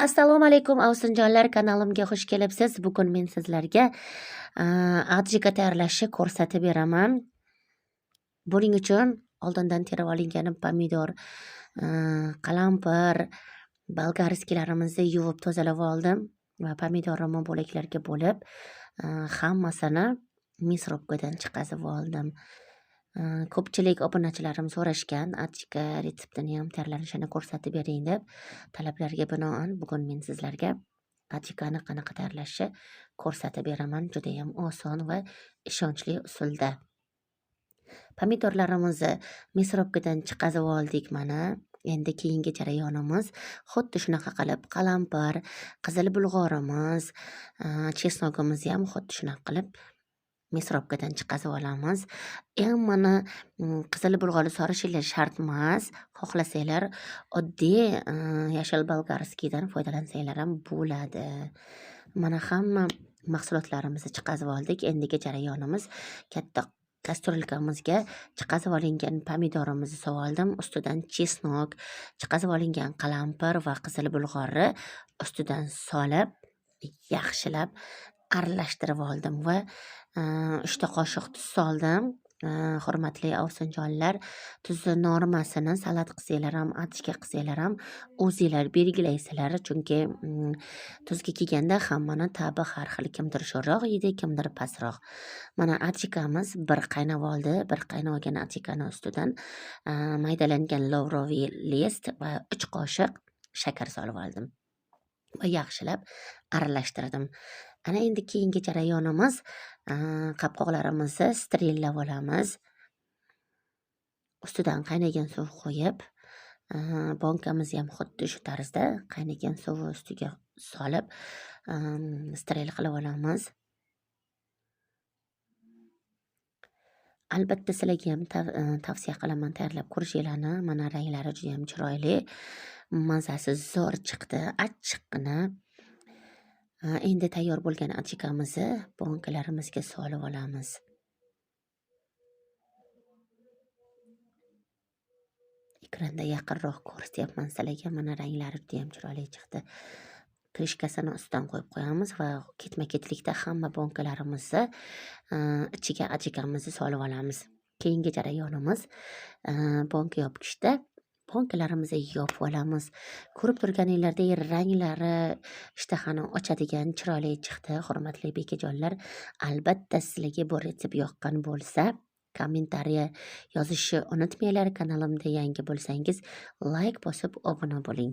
Assalomu alaykum ovsinjonlar, kanalimga xush kelibsiz. Bugun men sizlarga adjika tayyorlashni ko'rsatib beraman. Buning uchun oldindan terib olingan pomidor, qalampir, bolgarskilarimizni yuvib tozalab oldim va pomidorimni bo'laklarga bo'lib, hammasini mikrovkadan chiqazib oldim. Ko'pchilik obunachilarim so'rashgan, adjika retseptini ham tayyorlanishini ko'rsatib bering deb. Talablarga binoan bugun men sizlarga adjikani qanaqa tayyorlashni ko'rsatib beraman. Juda ham oson va ishonchli usulda. Pomidorlarimizni mikrovkadan chiqazib oldik mana. Endi keyingi jarayonimiz xuddi shunaqa qilib qalampir, qizil bulg'orimiz, chesnogimizni ham xuddi shunaqa qilib mikrovkadan chiqazib olamiz. Mana qizil bulg'orni sorishinglar shart emas. Xohlasanglar oddiy yashil bolgarskiydan foydalansanglar ham bo'ladi. Mana hamma mahsulotlarimizni chiqazib oldik. Endigi jarayonimiz katta kastrulkamizga chiqazib olingan pomidorimizni soldim, ustidan chesnok, chiqazib olingan qalampir va qizil bulg'orni ustidan solib, yaxshilab aralashtirib oldim va 3 ta qoshiq tuz soldim. Hurmatli ovsinjonlar, tuzni normasini salat qilsanglar ham, adjika qilsanglar ham o'zinglar belgilaysizlar, chunki tuzga kelganda hammani ta'bi har xil. Kimdir sho'rroq yeydi, kimdir pastroq. Mana adjikamiz bir qaynab oldi. Bir qaynab olgan adjikani ustidan maydalangan lovroviy list va 3 qoshiq shakar solib oldim va yaxshilab aralashtirdim. Ana endi keyingi jarayonimiz, qopqoqlarimizni sterillab olamiz. Ustidan qaynagan suv qo'yib, bonkamizni ham xuddi shu tarzda qaynagan suv ustiga solib, steril qilib olamiz. Albatta sizlarga ham tavsiya qilaman tayyorlab ko'rishinglarni. Mana ranglari juda ham chiroyli, mazasi zo'r chiqdi, achchiqqina. Endi tayyor bo'lgan adjikamizni bonkalarimizga solib olamiz. Ekranda yaqinroq ko'rsatyapman sizlarga. Mana ranglari juda ham chiroyli chiqdi. Krishkasini ustidan qo'yib qo'yamiz va ketma-ketlikda hamma bonkalarimizni ichiga adjikamizni solib olamiz. Keyingi jarayonimiz bonka yopgichda bonkalarimizni yopib olamiz. Ko'rib turganinglardek ranglari ishtahani ochadigan chiroyli chiqdi. Hurmatli bekajonlar, albatta sizlarga bu retsept yoqqan bo'lsa, kommentariya yozishni unutmanglar. Kanalimda yangi bo'lsangiz, like bosib obuna bo'ling.